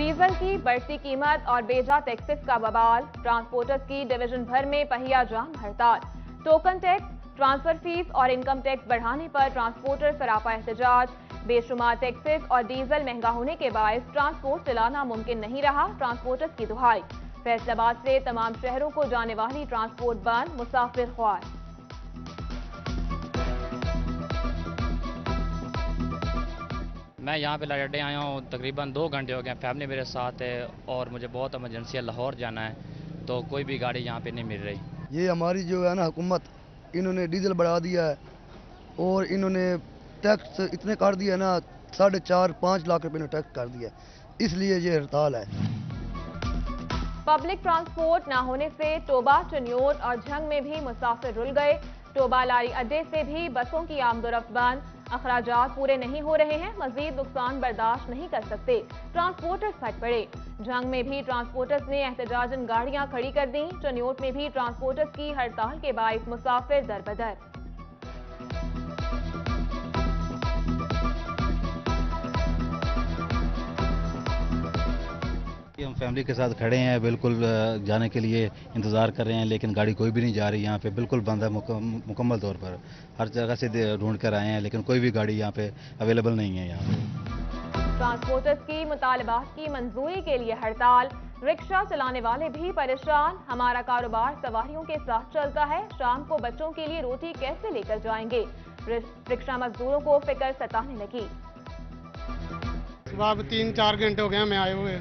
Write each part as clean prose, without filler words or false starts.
Diesel की बढ़ती कीमत और बेजा टैक्सेस का बवाल, ट्रांसपोर्टर्स की डिवीजन भर में पहिया जाम हड़ताल। टोकन टैक्स, ट्रांसफर फीस और इनकम टैक्स बढ़ाने पर ट्रांसपोर्टर सरापा एहतजाज। बेशुमार टैक्सेस और डीजल महंगा होने के बायस ट्रांसपोर्ट चलाना मुमकिन नहीं रहा, ट्रांसपोर्टर्स की दुहाई। फैसलाबाद से तमाम शहरों को जाने वाली ट्रांसपोर्ट बंद, मुसाफिर ख्वार। मैं यहाँ पे लड़े आया हूँ, तकरीबन 2 घंटे हो गए। फैमिली मेरे साथ है और मुझे बहुत इमरजेंसी है, लाहौर जाना है, तो कोई भी गाड़ी यहाँ पे नहीं मिल रही। ये हमारी जो है ना हुकूमत, इन्होंने डीजल बढ़ा दिया है और इन्होंने टैक्स इतने कर दिया ना, 4.5-5 लाख रुपए ने टैक्स कर दिया, इसलिए ये हड़ताल है। पब्लिक ट्रांसपोर्ट न होने से टोबा, चनियोट और झंग में भी मुसाफिर रुल गए। टोबा लारी अड्डे से भी बसों की आमदोरफ्त बंद, अखराजात पूरे नहीं हो रहे हैं, मजीद नुकसान बर्दाश्त नहीं कर सकते, ट्रांसपोर्टर्स फट पड़े। झंग में भी ट्रांसपोर्टर्स ने एहतजाजन गाड़ियां खड़ी कर दी। चनियोट में भी ट्रांसपोर्टर्स की हड़ताल के बायस मुसाफिर दरबदर। हम फैमिली के साथ खड़े हैं, बिल्कुल जाने के लिए इंतज़ार कर रहे हैं, लेकिन गाड़ी कोई भी नहीं जा रही। यहाँ पे बिल्कुल बंद है, मुकम्मल तौर पर हर जगह से ढूंढ कर आए हैं, लेकिन कोई भी गाड़ी यहाँ पे अवेलेबल नहीं है। यहाँ पे ट्रांसपोर्टर्स की मुतालबात की मंजूरी के लिए हड़ताल, रिक्शा चलाने वाले भी परेशान। हमारा कारोबार सवारियों के साथ चलता है, शाम को बच्चों के लिए रोटी कैसे लेकर जाएंगे, रिक्शा मजदूरों को फिक्र सताने लगी। सुबह 3-4 घंटे हो गए हमें आए हुए,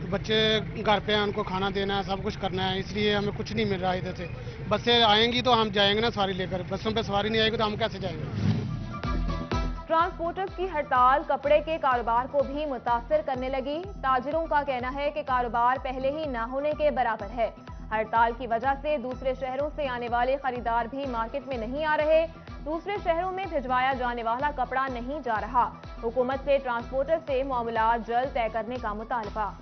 बच्चे घर पे हैं, उनको खाना देना है, सब कुछ करना है, इसलिए हमें कुछ नहीं मिल रहा है इधर से। बसें आएंगी तो हम जाएंगे ना सवारी लेकर, बसों पे सवारी नहीं आएगी तो हम कैसे जाएंगे। ट्रांसपोर्टर्स की हड़ताल कपड़े के कारोबार को भी मुतासिर करने लगी। ताजिरों का कहना है कि कारोबार पहले ही न होने के बराबर है। हड़ताल की वजह से दूसरे शहरों से आने वाले खरीदार भी मार्केट में नहीं आ रहे। दूसरे शहरों में भिजवाया जाने वाला कपड़ा नहीं जा रहा। हुकूमत से ट्रांसपोर्टर से मामला जल्द तय करने का मुतालबा।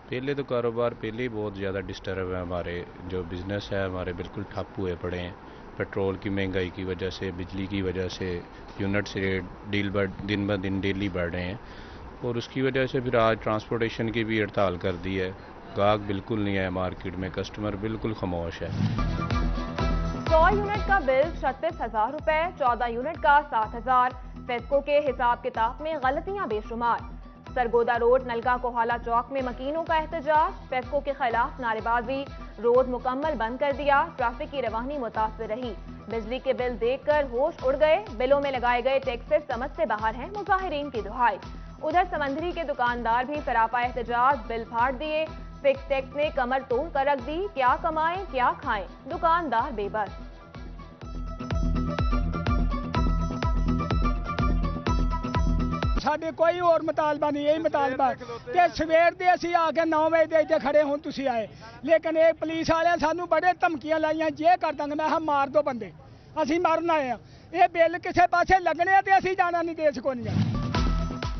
पहले तो कारोबार पहले ही बहुत ज़्यादा डिस्टर्ब है, हमारे जो बिज़नेस है हमारे बिल्कुल ठप हुए पड़े हैं। पेट्रोल की महंगाई की वजह से, बिजली की वजह से यूनिट्स रेट दिन ब दिन डेली बढ़ रहे हैं, और उसकी वजह से फिर आज ट्रांसपोर्टेशन की भी हड़ताल कर दी है। गाहक बिल्कुल नहीं है मार्केट में, कस्टमर बिल्कुल खामोश है। 100 यूनिट का बिल 36,000 रुपए, 14 यूनिट का 7,000। फेस्को के हिसाब किताब में गलतियां बेशुमार। सरगोदा रोड नलका कोहाला चौक में मकीनों का एहतजाज, फेस्को के खिलाफ नारेबाजी, रोड मुकम्मल बंद कर दिया। ट्रैफिक की रवानी मुतासर रही। बिजली के बिल देखकर होश उड़ गए, बिलों में लगाए गए टैक्सेस समझ से बाहर हैं, मुजाहिरीन की दुहाई। उधर समंदरी के दुकानदार भी सरापा एहतजाज, बिल फाड़ दिए। फिक्स टैक्स ने कमर तोड़ कर रख दी, क्या कमाएं क्या खाएं, दुकानदार बेबस। साडे कोई और मुतालबा नहीं, यही मुतालबा कि सवेर दे असीं आके 9 बजे दे इत्थे खड़े हुण तुसीं आए, लेकिन ये पुलिस वाले सानू बड़े धमकियां लाइयां, जे कर देंगे। मैं मार दो बंदे, असीं मरन आए हैं, ये बिल किसी पासे लगने ते असीं जाना नहीं, देश को नहीं जाना।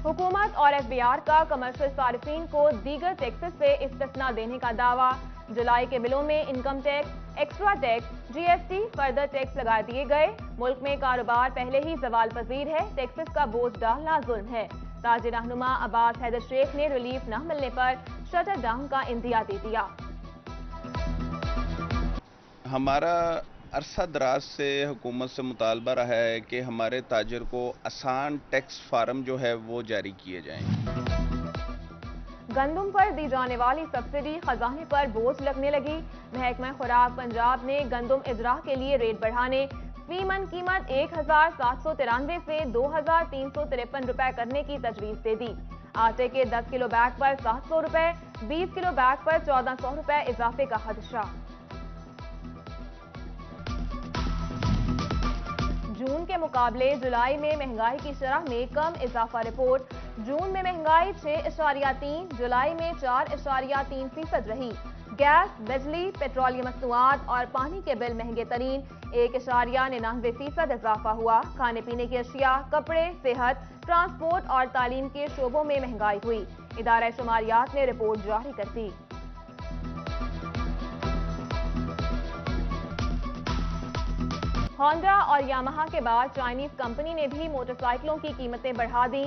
हुकूमत और एफबीआर का कमर्शियल सारिफीन को दीगर टैक्सेस से इस्तिस्ना देने का दावा। जुलाई के बिलों में income tax, extra tax, GST, further tax लगा दिए गए। मुल्क में कारोबार पहले ही सवाल पजीर है, टैक्सेस का बोझ डालना जुल्म है। ताजिर रहनुमा अब्बास हैदर शेख ने रिलीफ न मिलने पर शटर डाउन का इंदिया दे दिया। हमारा अरसा दराज से हुकूमत से मुतालबा रहा है कि हमारे ताजिर को आसान टैक्स फार्म जो है वो जारी किए जाएं। गंदम पर दी जाने वाली सब्सिडी खजाने पर बोझ लगने लगी। महकमा खुराक पंजाब ने गंदम इजरा के लिए रेट बढ़ाने, फी मन कीमत 1,793 से 2,353 रुपए करने की तजवीज दे दी। आटे के 10 किलो बैग पर 700 रुपए, 20 किलो बैग पर 1400 रुपए इजाफे का खदशा। जून के मुकाबले जुलाई में महंगाई की शरह में कम इजाफा रिपोर्ट। जून में महंगाई 6.3, जुलाई में 4.3% रही। गैस, बिजली, पेट्रोलियम मसनूआत और पानी के बिल महंगे तरीन, 1.99% इजाफा हुआ। खाने पीने की अशिया, कपड़े, सेहत, ट्रांसपोर्ट और तालीम के शोबों में महंगाई हुई। इदारा शुमारियात ने रिपोर्ट जारी कर दी। ہونڈا اور یامہا کے بعد چائنیز کمپنی نے بھی موٹر سائیکلوں کی قیمتیں بڑھا دیں۔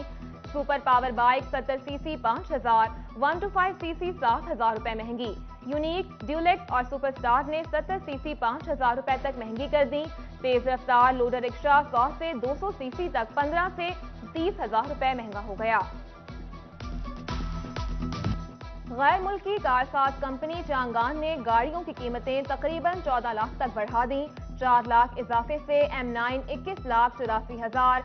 سپر پاور بائک 70 سی سی 5,000، 125 سی سی 60,000 روپے مہنگی۔ یونیک، ڈیولیکس اور سپر سٹار نے 70 سی سی 5,000 روپے تک مہنگی کر دی۔ تیز رفتار لوڈر رکشہ 100 سے 200 سی سی تک 15 سے 30,000 روپے مہنگا ہو گیا۔ غیر ملکی کارساز کمپنی چانگان نے گاڑیوں کی قیمتیں تقریباً 14 لاکھ تک بڑھا دیں۔ 4 لاکھ اضافے سے M9 21,84,000،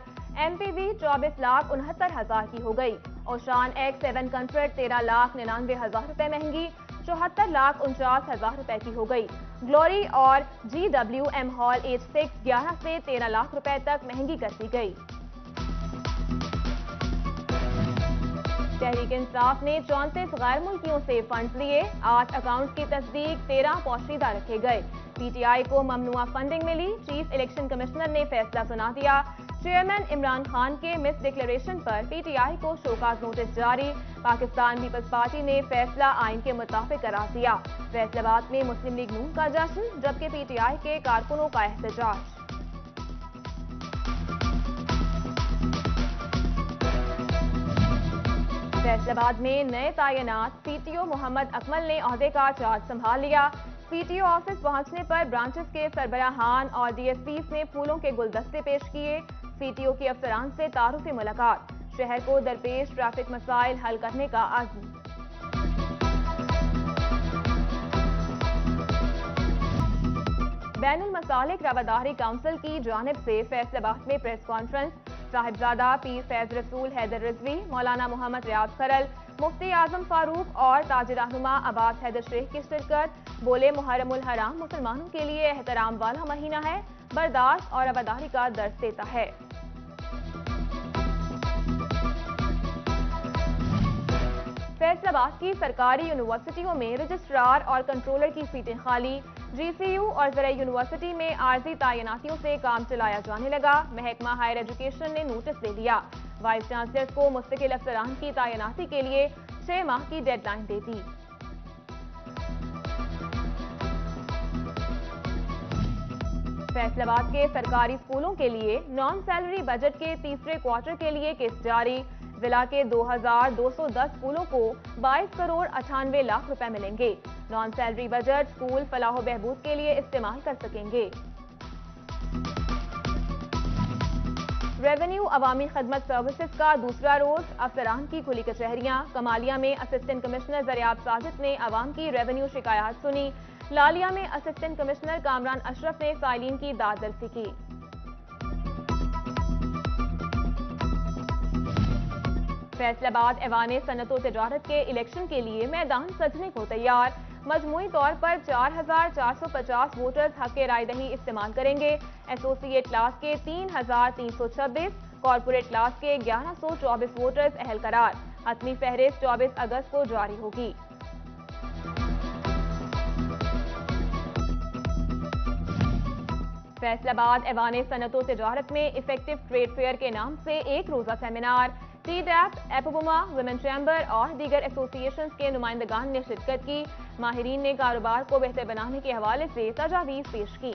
MPV 24,69,000 کی ہو گئی۔ اوشان X7 کنفرٹ 13,99,000 روپے مہنگی، 74,49,000 روپے کی ہو گئی۔ گلوری اور GWM ہال H6 11 سے 13 لاکھ روپے تک مہنگی کر دی گئی۔ تحریک انصاف نے 34 غیر ملکیوں سے فنڈز لیے، 8 اکاؤنٹس کی تصدیق، 13 پوشیدہ رکھے گئے۔ PTI کو ممنوعہ فنڈنگ ملی، چیف الیکشن کمشنر نے فیصلہ سنا دیا۔ چیئرمین عمران خان کے مس ڈکلیریشن پر PTI کو شوکاز نوٹس جاری، پاکستان پیپلز پارٹی نے فیصلہ آئین کے مطابق قرار دیا۔ فیصل آباد میں مسلم لیگ نون کا جشن، جبکہ PTI کے کارکنوں کا احتجاج۔ فیصل آباد میں نئے تعینات، PTO محمد اکمل نے عہدے کا چارج سنبھال لیا۔ PTO آفس پہنچنے پر برانچز کے سربراہان اور DSPs نے پھولوں کے گلدستے پیش کیے۔ PTO کے افسران سے تعارفی ملاقات، شہر کو درپیش ٹریفک مسائل حل کرنے کا عزم۔ بین المسالک رواداری کونسل کی جانب سے فیصل آباد میں پریس کانفرنس، صاحبزادہ پیر فیض رسول حیدر رضوی، مولانا محمد ریاض خرل، مفتی اعظم فاروق اور تاج رہنما عباس حیدر شیخ کی شرکت۔ بولے محرم الحرام مسلمانوں کے لیے احترام والا مہینہ ہے، برداشت اور رواداری کا درس دیتا ہے۔ فیصل آباد کی سرکاری یونیورسٹیوں میں رجسٹرار اور کنٹرولر کی سیٹیں خالی، GCU اور زرعی یونیورسٹی میں عارضی تعیناتیوں سے کام چلایا جانے لگا، محکمہ ہائر ایجوکیشن نے نوٹس دے دیا۔ وائس چانسلر کو مستقل افسران کی تعیناتی کے لیے 6 ماہ کی ڈیڈ لائن دے دی۔ فیصل آباد کے سرکاری اسکولوں کے لیے نان سیلری بجٹ کے تیسرے کوارٹر کے لیے قسط جاری، ضلع کے 2,210 اسکولوں کو 22 کروڑ 98 لاکھ روپے ملیں گے۔ نان سیلری بجٹ اسکول فلاح و بہبود کے لیے استعمال کر سکیں گے۔ ریونیو عوامی خدمت سروسز کا دوسرا روز، افسران کی کھلی کچہریاں، کمالیہ میں اسسٹنٹ کمشنر زریاب ساجد نے عوام کی ریونیو شکایات سنی، لالیہ میں اسسٹنٹ کمشنر کامران اشرف نے فائلین کی داد رسی کی۔ فیصل آباد ایوان صنعت و تجارت کے الیکشن کے لیے میدان سجنے کو تیار، مجموعی طور پر 4,450 ووٹرز حق رائے دہی استعمال کریں گے۔ ایسوسی ایٹ کلاس کے 3,326، کارپوریٹ کلاس کے 1,124 ووٹرز اہل قرار۔ حتمی فہرست 24 اگست کو جاری ہوگی۔ فیصل آباد ایوان صنعت و تجارت میں افیکٹو ٹریڈ فیئر کے نام سے ایک روزہ سیمینار، TDAP، ایپوبوما، ویمن چیمبر اور دیگر ایسوسی ایشنز کے نمائندگان نے شرکت کی۔ ماہرین نے کاروبار کو بہتر بنانے کے حوالے سے تجاویز پیش کی۔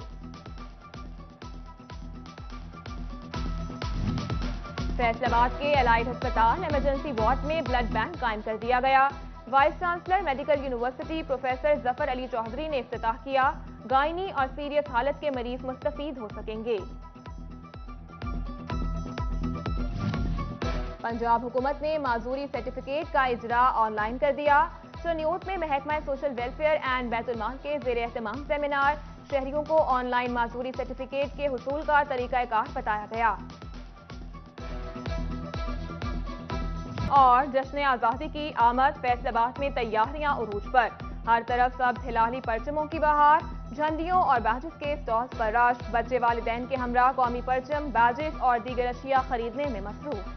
فیصل آباد کے الائڈ ہسپتال ایمرجنسی وارڈ میں بلڈ بینک قائم کر دیا گیا۔ Vice chancellor medical university professor Zafar Ali Chaudhry نے افتتاح کیا، گائنی اور سیریس حالت کے مریض مستفید ہو سکیں گے۔ پنجاب حکومت نے معذوری سرٹیفکیٹ کا اجرا آن لائن کر دیا۔ چنیوٹ میں محکمہ سوشل ویلفیئر اینڈ بیت المال کے زیر اہتمام سیمینار، شہریوں کو آن لائن معذوری سرٹیفکیٹ کے حصول کا طریقہ کار بتایا گیا۔ اور جشن آزادی کی آمد، فیصل آباد میں تیاریاں عروج پر، ہر طرف سبز ہلالی پرچموں کی بہار، جھنڈیوں اور بیجز کے سٹالز پر رش، بچے والدین کے ہمراہ قومی پرچم، بیجز اور دیگر اشیاء خریدنے میں مصروف۔